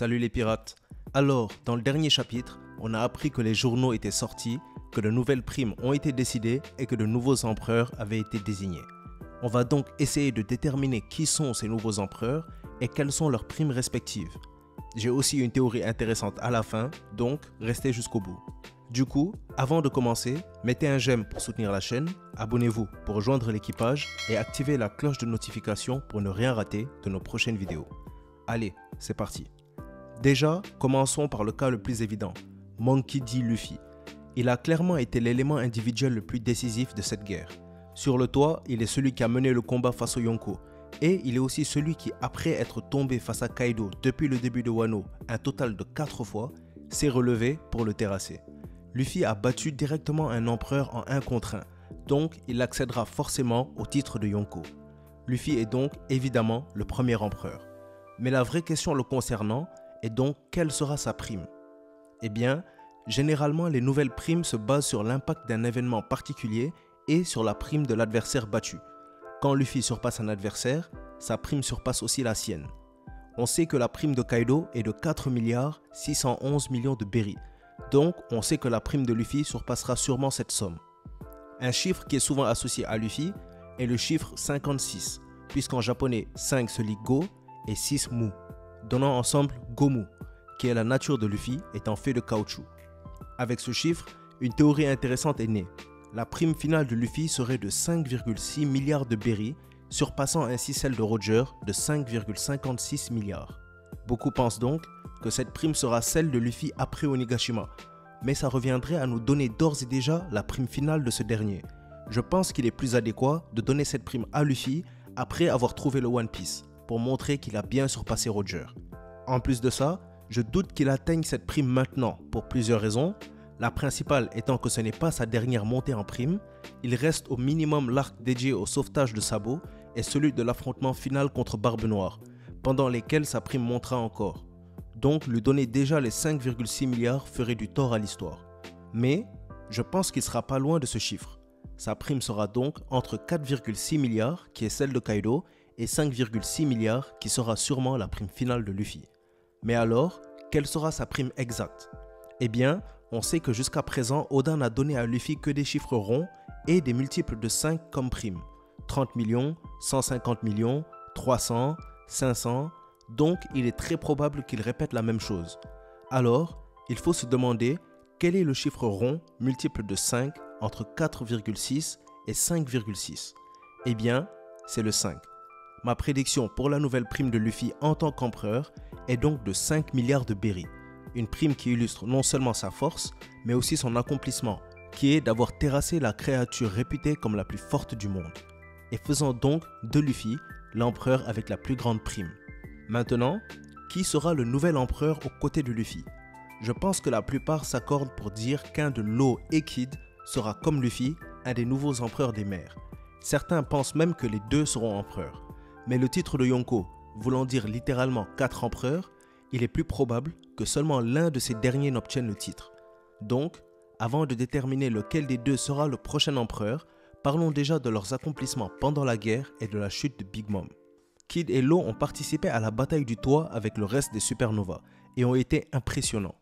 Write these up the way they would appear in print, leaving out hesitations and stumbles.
Salut les pirates. Alors, dans le dernier chapitre, on a appris que les journaux étaient sortis, que de nouvelles primes ont été décidées et que de nouveaux empereurs avaient été désignés. On va donc essayer de déterminer qui sont ces nouveaux empereurs et quelles sont leurs primes respectives. J'ai aussi une théorie intéressante à la fin, donc restez jusqu'au bout. Du coup, avant de commencer, mettez un j'aime pour soutenir la chaîne, abonnez-vous pour rejoindre l'équipage et activez la cloche de notification pour ne rien rater de nos prochaines vidéos. Allez, c'est parti. Déjà, commençons par le cas le plus évident, Monkey D. Luffy. Il a clairement été l'élément individuel le plus décisif de cette guerre. Sur le toit, il est celui qui a mené le combat face au Yonko, et il est aussi celui qui, après être tombé face à Kaido depuis le début de Wano un total de 4 fois, s'est relevé pour le terrasser. Luffy a battu directement un empereur en 1 contre 1, donc il accédera forcément au titre de Yonko. Luffy est donc évidemment le premier empereur. Mais la vraie question le concernant est donc quelle sera sa prime? Eh bien, généralement les nouvelles primes se basent sur l'impact d'un événement particulier et sur la prime de l'adversaire battu. Quand Luffy surpasse un adversaire, sa prime surpasse aussi la sienne. On sait que la prime de Kaido est de 4 611 millions de berries, donc on sait que la prime de Luffy surpassera sûrement cette somme. Un chiffre qui est souvent associé à Luffy est le chiffre 56, puisqu'en japonais 5 se lit Go et 6 Mu, donnant ensemble Gomu, qui est la nature de Luffy étant fait de caoutchouc. Avec ce chiffre, une théorie intéressante est née. La prime finale de Luffy serait de 5,6 milliards de berries, surpassant ainsi celle de Roger de 5,56 milliards. Beaucoup pensent donc que cette prime sera celle de Luffy après Onigashima, mais ça reviendrait à nous donner d'ores et déjà la prime finale de ce dernier. Je pense qu'il est plus adéquat de donner cette prime à Luffy après avoir trouvé le One Piece, pour montrer qu'il a bien surpassé Roger. En plus de ça, je doute qu'il atteigne cette prime maintenant pour plusieurs raisons. La principale étant que ce n'est pas sa dernière montée en prime, il reste au minimum l'arc dédié au sauvetage de Sabo et celui de l'affrontement final contre Barbe Noire, pendant lesquels sa prime montera encore. Donc lui donner déjà les 5,6 milliards ferait du tort à l'histoire. Mais je pense qu'il sera pas loin de ce chiffre. Sa prime sera donc entre 4,6 milliards qui est celle de Kaido et 5,6 milliards qui sera sûrement la prime finale de Luffy. Mais alors, quelle sera sa prime exacte? Eh bien, on sait que jusqu'à présent, Oda n'a donné à Luffy que des chiffres ronds et des multiples de 5 comme prime. 30 millions, 150 millions, 300, 500, donc il est très probable qu'il répète la même chose. Alors, il faut se demander quel est le chiffre rond multiple de 5 entre 4,6 et 5,6. Eh bien, c'est le 5. Ma prédiction pour la nouvelle prime de Luffy en tant qu'empereur est donc de 5 milliards de berries. Une prime qui illustre non seulement sa force, mais aussi son accomplissement, qui est d'avoir terrassé la créature réputée comme la plus forte du monde, et faisant donc de Luffy l'empereur avec la plus grande prime. Maintenant, qui sera le nouvel empereur aux côtés de Luffy? Je pense que la plupart s'accordent pour dire qu'un de Law et Kid sera comme Luffy, un des nouveaux empereurs des mers. Certains pensent même que les deux seront empereurs. Mais le titre de Yonko, voulant dire littéralement 4 empereurs, il est plus probable que seulement l'un de ces derniers n'obtienne le titre. Donc, avant de déterminer lequel des deux sera le prochain empereur, parlons déjà de leurs accomplissements pendant la guerre et de la chute de Big Mom. Kid et Law ont participé à la bataille du toit avec le reste des supernovas et ont été impressionnants.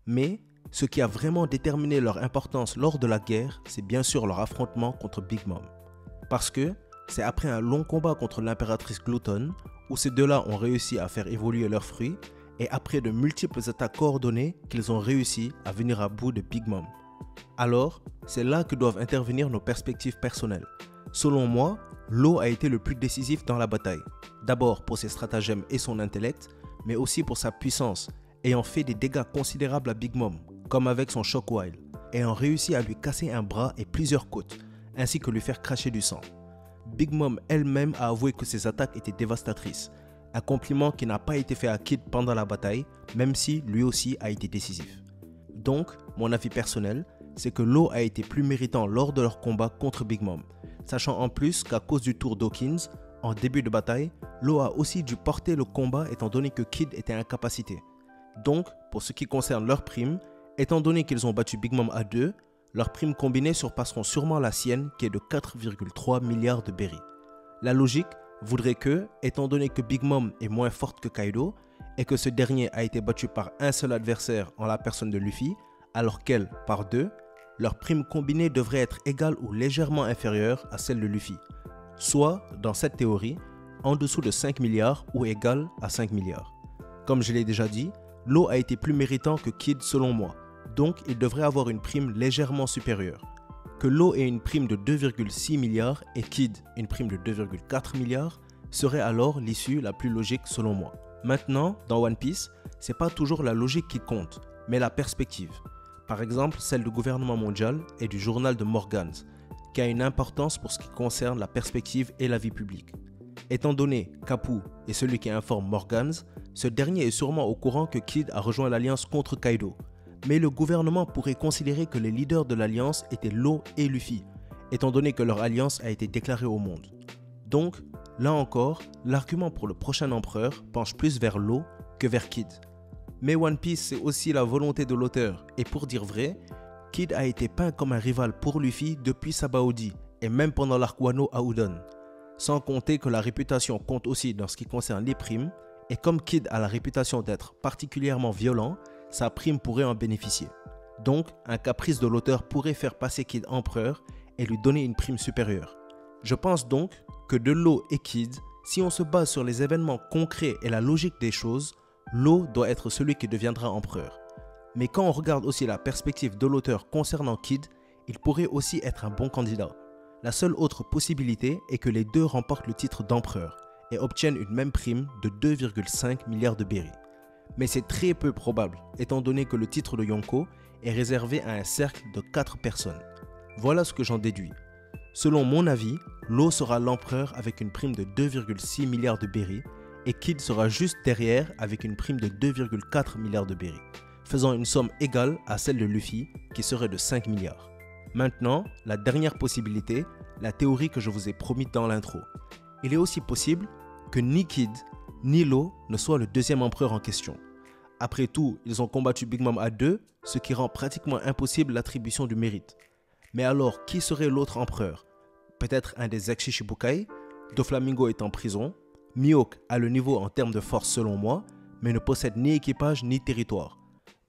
Mais, ce qui a vraiment déterminé leur importance lors de la guerre, c'est bien sûr leur affrontement contre Big Mom. Parce que, c'est après un long combat contre l'impératrice Gluton, où ces deux-là ont réussi à faire évoluer leurs fruits, et après de multiples attaques coordonnées qu'ils ont réussi à venir à bout de Big Mom. Alors, c'est là que doivent intervenir nos perspectives personnelles. Selon moi, Law a été le plus décisif dans la bataille. D'abord pour ses stratagèmes et son intellect, mais aussi pour sa puissance, ayant fait des dégâts considérables à Big Mom, comme avec son Shockwile, ayant réussi à lui casser un bras et plusieurs côtes, ainsi que lui faire cracher du sang. Big Mom elle-même a avoué que ses attaques étaient dévastatrices, un compliment qui n'a pas été fait à Kid pendant la bataille, même si lui aussi a été décisif. Donc, mon avis personnel, c'est que Law a été plus méritant lors de leur combat contre Big Mom, sachant en plus qu'à cause du tour Dawkins, en début de bataille, Law a aussi dû porter le combat étant donné que Kid était incapacité. Donc, pour ce qui concerne leur prime, étant donné qu'ils ont battu Big Mom à 2, leurs primes combinées surpasseront sûrement la sienne qui est de 4,3 milliards de berries. La logique voudrait que, étant donné que Big Mom est moins forte que Kaido, et que ce dernier a été battu par un seul adversaire en la personne de Luffy, alors qu'elle par deux, leur prime combinée devrait être égale ou légèrement inférieure à celle de Luffy, soit, dans cette théorie, en dessous de 5 milliards ou égale à 5 milliards. Comme je l'ai déjà dit, Law a été plus méritant que Kid selon moi, donc il devrait avoir une prime légèrement supérieure. Que Law ait une prime de 2,6 milliards et Kid une prime de 2,4 milliards serait alors l'issue la plus logique selon moi. Maintenant, dans One Piece, c'est pas toujours la logique qui compte, mais la perspective. Par exemple, celle du gouvernement mondial et du journal de Morgans, qui a une importance pour ce qui concerne la perspective et la vie publique. Étant donné qu'Apu est celui qui informe Morgans, ce dernier est sûrement au courant que Kid a rejoint l'alliance contre Kaido. Mais le gouvernement pourrait considérer que les leaders de l'alliance étaient Law et Luffy, étant donné que leur alliance a été déclarée au monde. Donc, là encore, l'argument pour le prochain empereur penche plus vers Law que vers Kid. Mais One Piece, c'est aussi la volonté de l'auteur, et pour dire vrai, Kid a été peint comme un rival pour Luffy depuis Sabaody, et même pendant l'arc Wano à Udon. Sans compter que la réputation compte aussi dans ce qui concerne les primes, et comme Kid a la réputation d'être particulièrement violent, sa prime pourrait en bénéficier. Donc, un caprice de l'auteur pourrait faire passer Kid empereur et lui donner une prime supérieure. Je pense donc que de Law et Kid, si on se base sur les événements concrets et la logique des choses, Law doit être celui qui deviendra empereur. Mais quand on regarde aussi la perspective de l'auteur concernant Kid, il pourrait aussi être un bon candidat. La seule autre possibilité est que les deux remportent le titre d'empereur et obtiennent une même prime de 2,5 milliards de berry. Mais c'est très peu probable, étant donné que le titre de Yonko est réservé à un cercle de 4 personnes. Voilà ce que j'en déduis. Selon mon avis, Law sera l'empereur avec une prime de 2,6 milliards de berry et Kid sera juste derrière avec une prime de 2,4 milliards de berry, faisant une somme égale à celle de Luffy qui serait de 5 milliards. Maintenant, la dernière possibilité, la théorie que je vous ai promise dans l'intro. Il est aussi possible que ni Kid ni Law ne soit le deuxième empereur en question. Après tout, ils ont combattu Big Mom à deux, ce qui rend pratiquement impossible l'attribution du mérite. Mais alors, qui serait l'autre empereur? Peut-être un des ex-Shichibukai? Doflamingo est en prison. Mihawk a le niveau en termes de force selon moi, mais ne possède ni équipage ni territoire.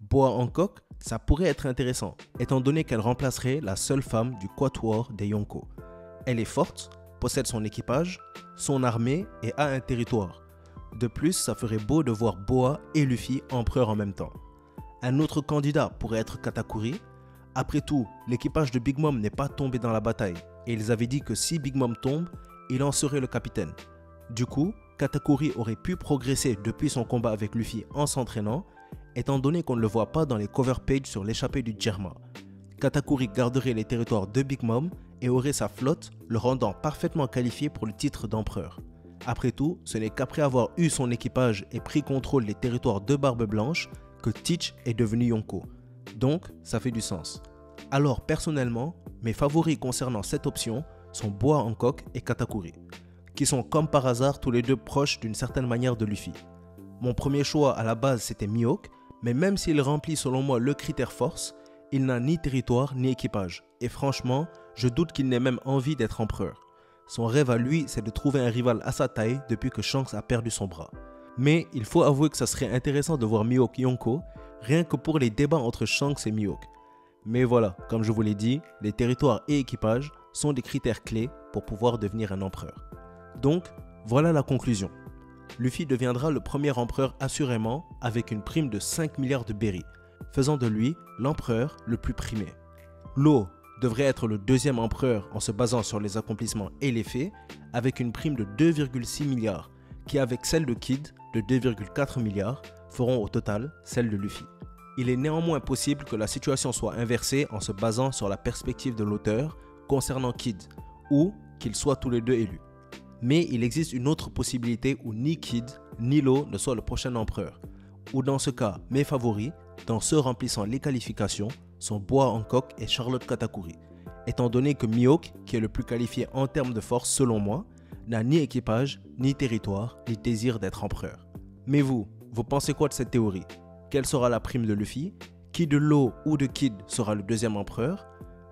Boa Hancock, ça pourrait être intéressant, étant donné qu'elle remplacerait la seule femme du Quatuor des Yonko. Elle est forte, possède son équipage, son armée et a un territoire. De plus, ça ferait beau de voir Boa et Luffy empereurs en même temps. Un autre candidat pourrait être Katakuri. Après tout, l'équipage de Big Mom n'est pas tombé dans la bataille et ils avaient dit que si Big Mom tombe, il en serait le capitaine. Du coup, Katakuri aurait pu progresser depuis son combat avec Luffy en s'entraînant, étant donné qu'on ne le voit pas dans les cover pages sur l'échappée du Germa. Katakuri garderait les territoires de Big Mom et aurait sa flotte, le rendant parfaitement qualifié pour le titre d'empereur. Après tout, ce n'est qu'après avoir eu son équipage et pris contrôle des territoires de Barbe Blanche que Teach est devenu Yonko. Donc, ça fait du sens. Alors, personnellement, mes favoris concernant cette option sont Boa Hancock et Katakuri, qui sont comme par hasard tous les deux proches d'une certaine manière de Luffy. Mon premier choix à la base c'était Mihawk, mais même s'il remplit selon moi le critère force, il n'a ni territoire ni équipage, et franchement, je doute qu'il n'ait même envie d'être empereur. Son rêve à lui, c'est de trouver un rival à sa taille depuis que Shanks a perdu son bras. Mais il faut avouer que ça serait intéressant de voir Mihawk Yonko, rien que pour les débats entre Shanks et Mihawk. Mais voilà, comme je vous l'ai dit, les territoires et équipages sont des critères clés pour pouvoir devenir un empereur. Donc, voilà la conclusion. Luffy deviendra le premier empereur assurément avec une prime de 5 milliards de berry, faisant de lui l'empereur le plus primé. Law devrait être le deuxième empereur en se basant sur les accomplissements et les faits, avec une prime de 2,6 milliards, qui avec celle de Kid de 2,4 milliards, feront au total celle de Luffy. Il est néanmoins possible que la situation soit inversée en se basant sur la perspective de l'auteur concernant Kid, ou qu'ils soient tous les deux élus. Mais il existe une autre possibilité où ni Kid ni Law ne soient le prochain empereur, ou dans ce cas, mes favoris, dans ceux remplissant les qualifications, sont Boa Hancock et Charlotte Katakuri, étant donné que Mihawk, qui est le plus qualifié en termes de force selon moi, n'a ni équipage, ni territoire, ni désir d'être empereur. Mais vous pensez quoi de cette théorie? Quelle sera la prime de Luffy? Qui de Law ou de Kid sera le deuxième empereur?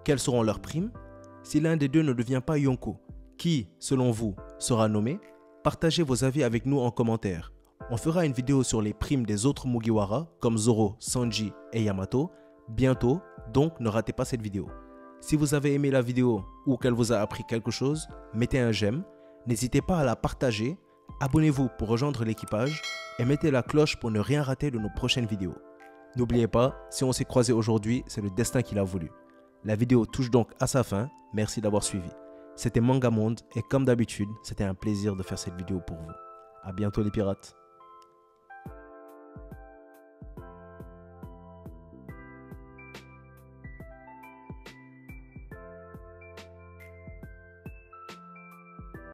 Quelles seront leurs primes? Si l'un des deux ne devient pas Yonko, qui, selon vous, sera nommé? Partagez vos avis avec nous en commentaire. On fera une vidéo sur les primes des autres Mugiwara comme Zoro, Sanji et Yamato bientôt, donc ne ratez pas cette vidéo. Si vous avez aimé la vidéo ou qu'elle vous a appris quelque chose, mettez un j'aime, n'hésitez pas à la partager, abonnez-vous pour rejoindre l'équipage et mettez la cloche pour ne rien rater de nos prochaines vidéos. N'oubliez pas, si on s'est croisé aujourd'hui, c'est le destin qui l'a voulu. La vidéo touche donc à sa fin, merci d'avoir suivi. C'était Mangamonde et comme d'habitude, c'était un plaisir de faire cette vidéo pour vous. A bientôt les pirates.